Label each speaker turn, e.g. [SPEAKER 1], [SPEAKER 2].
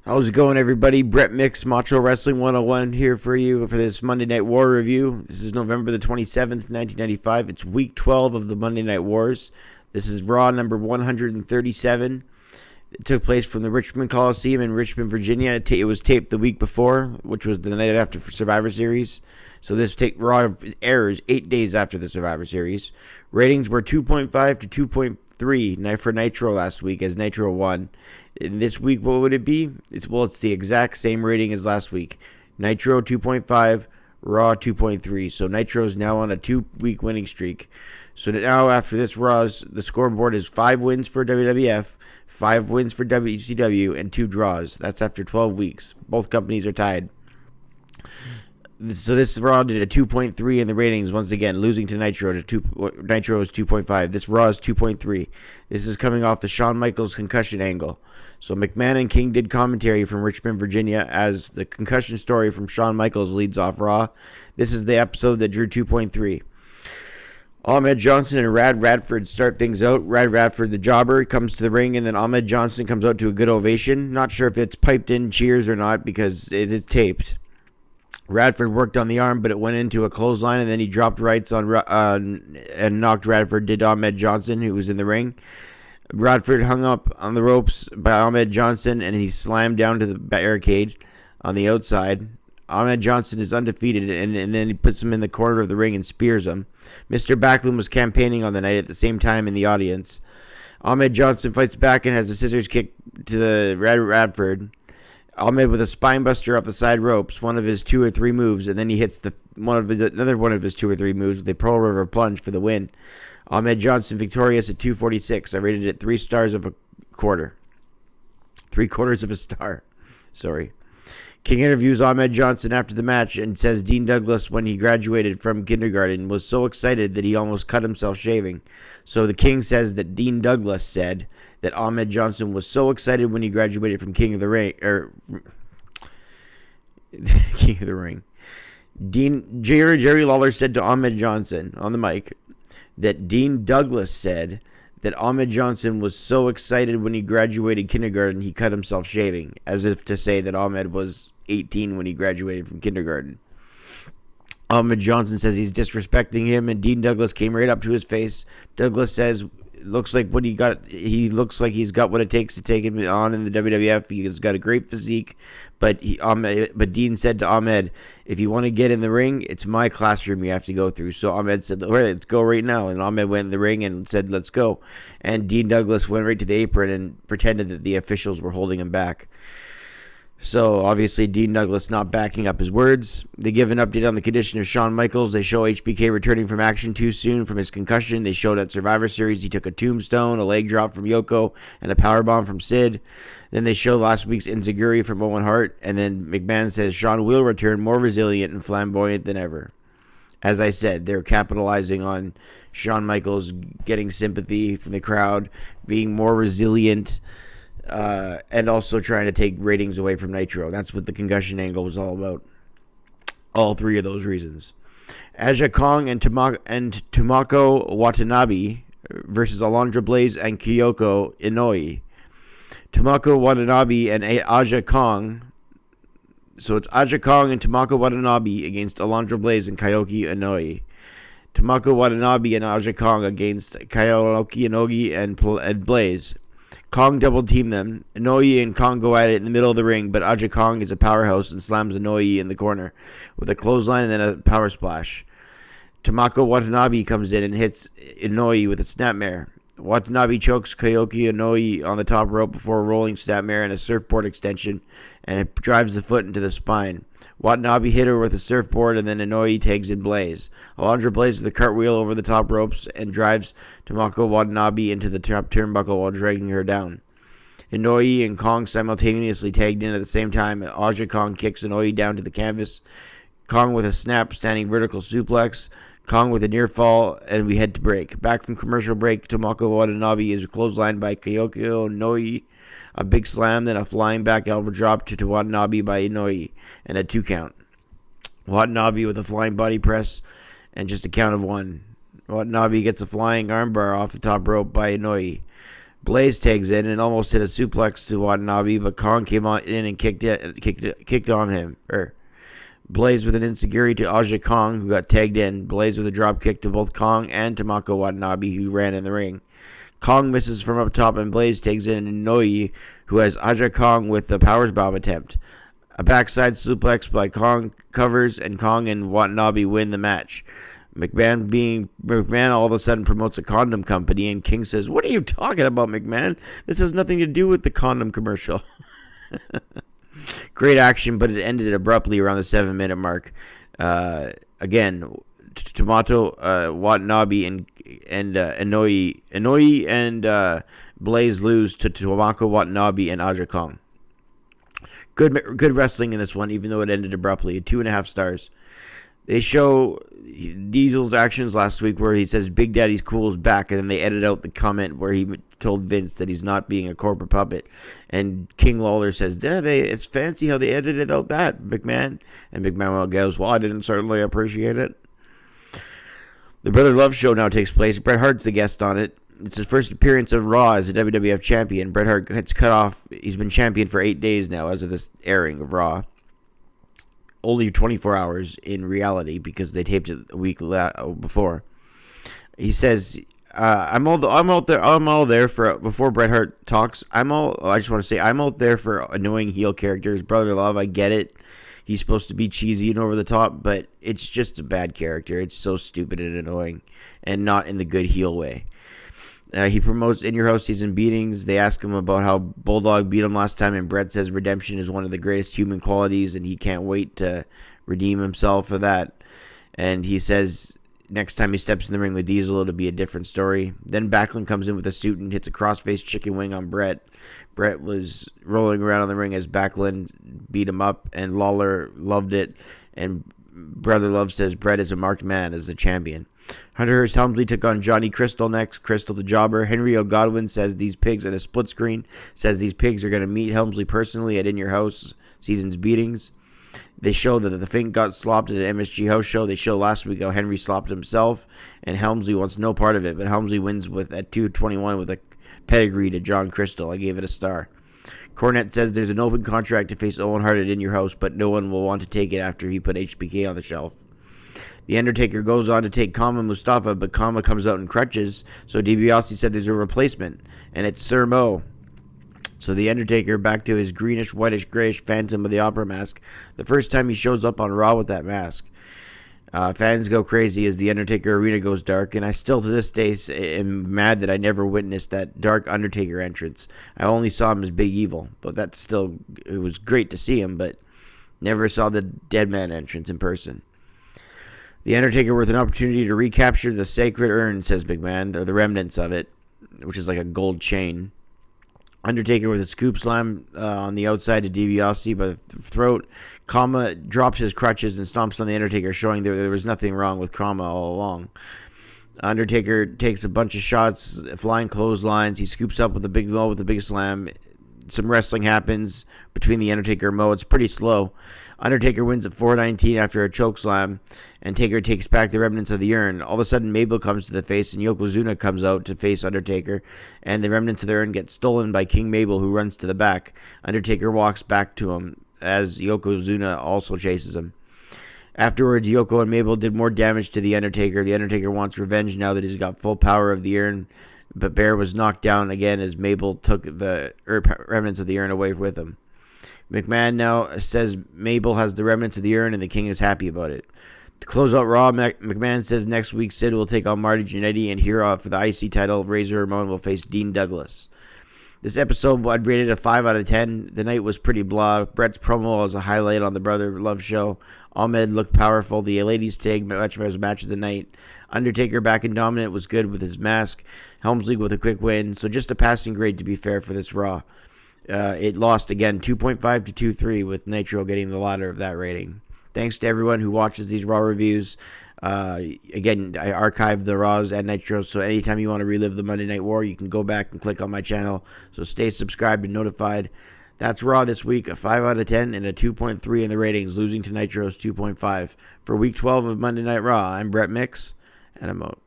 [SPEAKER 1] How's it going, everybody? Brett Mix, Macho Wrestling 101 here for you for this Monday Night War review. This is November the 27th, 1995. It's week 12 of the Monday Night Wars. This is Raw number 137. It took place from the Richmond Coliseum in Richmond, Virginia. It was taped the week before, which was the night after for Survivor Series. So this Raw airs 8 days after the Survivor Series. Ratings were 2.5 to 2.3 for Nitro last week, as Nitro won. In this week, what would it be? It's the exact same rating as last week. Nitro 2.5, Raw 2.3. So Nitro is now on a 2-week winning streak. So now after this Raw's, the scoreboard is 5 wins for WWF, 5 wins for WCW, and 2 draws. That's after 12 weeks. Both companies are tied. So this Raw did a 2.3 in the ratings, once again, losing to Nitro. Nitro is 2.5. This Raw is 2.3. This is coming off the Shawn Michaels concussion angle. So McMahon and King did commentary from Richmond, Virginia, as the concussion story from Shawn Michaels leads off Raw. This is the episode that drew 2.3. Ahmed Johnson and Rad Radford start things out. Rad Radford, the jobber, comes to the ring, and then Ahmed Johnson comes out to a good ovation. Not sure if it's piped in cheers or not because it is taped. Radford worked on the arm, but it went into a clothesline, and then he dropped rights on and knocked Radford, did Ahmed Johnson, who was in the ring. Radford hung up on the ropes by Ahmed Johnson, and he slammed down to the barricade on the outside. Ahmed Johnson is undefeated, and then he puts him in the corner of the ring and spears him. Mr. Backlund was campaigning on the night at the same time in the audience. Ahmed Johnson fights back and has a scissors kick to the Radford. Ahmed with a spinebuster off the side ropes, one of his 2 or 3 moves, and then he hits another one of his 2 or 3 moves with a Pearl River plunge for the win. Ahmed Johnson victorious at 246. I rated it 3 stars of a quarter. 3/4 of a star. Sorry. King interviews Ahmed Johnson after the match and says Dean Douglas, when he graduated from kindergarten, was so excited that he almost cut himself shaving. So the King says that Dean Douglas said that Ahmed Johnson was so excited when he graduated from King of the Ring, King of the Ring. Jerry Lawler said to Ahmed Johnson on the mic that Dean Douglas said that Ahmed Johnson was so excited when he graduated kindergarten he cut himself shaving, as if to say that Ahmed was 18 when he graduated from kindergarten. Ahmed Johnson says he's disrespecting him, and Dean Douglas came right up to his face. Douglas says, he looks like he's got what it takes to take him on in the WWF. He's got a great physique, but Dean said to Ahmed, if you want to get in the ring, it's my classroom you have to go through. So Ahmed said, all right, let's go right now. And Ahmed went in the ring and said, let's go. And Dean Douglas went right to the apron and pretended that the officials were holding him back. So, obviously, Dean Douglas not backing up his words. They give an update on the condition of Shawn Michaels. They show HBK returning from action too soon from his concussion. They showed at Survivor Series he took a tombstone, a leg drop from Yoko, and a powerbomb from Sid. Then they show last week's Enziguri from Owen Hart. And then McMahon says Shawn will return more resilient and flamboyant than ever. As I said, they're capitalizing on Shawn Michaels getting sympathy from the crowd, being more resilient, and also trying to take ratings away from Nitro. That's what the concussion angle was all about. All 3 of those reasons. Aja Kong and Tomoko Watanabe versus Alundra Blaze and Kyoko Inoue. Tomoko Watanabe and Aja Kong. So it's Aja Kong and Tomoko Watanabe against Alundra Blaze and Kyoko Inoue. Tomoko Watanabe and Aja Kong against Kyoko Inoue and Blaze. Kong double-teamed them. Inoue and Kong go at it in the middle of the ring, but Aja Kong is a powerhouse and slams Inoue in the corner with a clothesline and then a power splash. Tomoko Watanabe comes in and hits Inoue with a snapmare. Watanabe chokes Kyoko Inoue on the top rope before a rolling snapmare and a surfboard extension, and it drives the foot into the spine. Watanabe hit her with a surfboard, and then Inoue tags in Blaze. Alundra Blaze with a cartwheel over the top ropes and drives Tomoko Watanabe into the top turnbuckle while dragging her down. Inoue and Kong simultaneously tagged in at the same time. Aja Kong kicks Inoue down to the canvas. Kong with a snap, standing vertical suplex. Kong with a near fall, and we head to break. Back from commercial break, Tomoko Watanabe is clotheslined by Kyoko Inoue. A big slam, then a flying back elbow drop to Watanabe by Inoue, and a 2 count. Watanabe with a flying body press, and just a count of 1. Watanabe gets a flying armbar off the top rope by Inoue. Blaze tags in and almost hit a suplex to Watanabe, but Kong came on in and kicked on him. Blaze with an insecurity to Aja Kong, who got tagged in. Blaze with a drop kick to both Kong and Tamako Watanabe, who ran in the ring. Kong misses from up top, and Blaze tags in Inoue, who has Aja Kong with the powers bomb attempt. A backside suplex by Kong covers, and Kong and Watanabe win the match. McMahon all of a sudden promotes a condom company, and King says, "What are you talking about, McMahon? This has nothing to do with the condom commercial." Great action, but it ended abruptly around the 7-minute mark. Again, Tomato, Watanabe, and Inoue and Blaze lose to Tomako Watanabe and Aja Kong. Good wrestling in this one, even though it ended abruptly. 2.5 stars. They show Diesel's actions last week where he says Big Daddy's Cool is back, and then they edit out the comment where he told Vince that he's not being a corporate puppet. And King Lawler says, it's fancy how they edited out that, McMahon. And McMahon goes, well, I didn't certainly appreciate it. The Brother Love show now takes place. Bret Hart's the guest on it. It's his first appearance of Raw as a WWF champion. Bret Hart gets cut off. He's been champion for 8 days now as of this airing of Raw. Only 24 hours in reality because they taped it a week before. He says, I'm out there for, before Bret Hart talks, I just want to say, I'm out there for annoying heel characters. Brother Love, I get it. He's supposed to be cheesy and over the top, but it's just a bad character. It's so stupid and annoying, and not in the good heel way. He promotes In Your House Season Beatings. They ask him about how Bulldog beat him last time, and Bret says redemption is one of the greatest human qualities, and he can't wait to redeem himself for that. And he says next time he steps in the ring with Diesel, it'll be a different story. Then Backlund comes in with a suit and hits a crossface chicken wing on Bret. Bret was rolling around in the ring as Backlund beat him up, and Lawler loved it. And Brother Love says Bret is a marked man as the champion. Hunter Hearst Helmsley took on Johnny Crystal next. Crystal the jobber. Henry O'Godwin says these pigs at a split screen. Says these pigs are going to meet Helmsley personally at In Your House Season's Beatings. They show that the Fink got slopped at an MSG house show. They show last week how Henry slopped himself, and Helmsley wants no part of it. But Helmsley wins at 2:21 with a pedigree to John Crystal. I gave it a star. Cornette says there's an open contract to face Owen Hart at In Your House, but no one will want to take it after he put HBK on the shelf. The Undertaker goes on to take Kama Mustafa, but Kama comes out in crutches, so DiBiase said there's a replacement, and it's Sir Mo. So the Undertaker back to his greenish, whitish, grayish Phantom of the Opera mask, the first time he shows up on Raw with that mask. Fans go crazy as the Undertaker arena goes dark, and I still to this day am mad that I never witnessed that dark Undertaker entrance. I only saw him as Big Evil, but it was great to see him, but never saw the Dead Man entrance in person. The Undertaker with an opportunity to recapture the sacred urn, says McMahon, or the remnants of it, which is like a gold chain. Undertaker with a scoop slam on the outside to DiBiase by the throat. Kama drops his crutches and stomps on the Undertaker, showing there was nothing wrong with Kama all along. Undertaker takes a bunch of shots, flying clotheslines. He scoops up with a big slam. Some wrestling happens between the Undertaker and Mo. It's pretty slow. Undertaker wins at 4:19 after a choke slam, and Taker takes back the remnants of the urn. All of a sudden, Mabel comes to the face, and Yokozuna comes out to face Undertaker, and the remnants of the urn get stolen by King Mabel, who runs to the back. Undertaker walks back to him as Yokozuna also chases him. Afterwards, Yoko and Mabel did more damage to the Undertaker. The Undertaker wants revenge now that he's got full power of the urn, but Bear was knocked down again as Mabel took the remnants of the urn away with him. McMahon now says Mabel has the remnants of the urn, and the King is happy about it. To close out Raw, McMahon says next week Sid will take on Marty Jannetty, and here for the IC title, Razor Ramon will face Dean Douglas. This episode, I'd rated a 5 out of 10. The night was pretty blah. Bret's promo was a highlight on the Brother Love show. Ahmed looked powerful. The ladies' tag match was match of the night. Undertaker back in dominant was good with his mask. Helmsley with a quick win. So just a passing grade, to be fair, for this Raw. It lost again 2.5 to 2.3 with Nitro getting the latter of that rating. Thanks to everyone who watches these Raw reviews. Again, I archive the Raws and Nitros, so anytime you want to relive the Monday Night War, you can go back and click on my channel. So stay subscribed and notified. That's Raw this week, a 5 out of 10 and a 2.3 in the ratings, losing to Nitro's 2.5. For Week 12 of Monday Night Raw, I'm Brett Mix, and I'm out.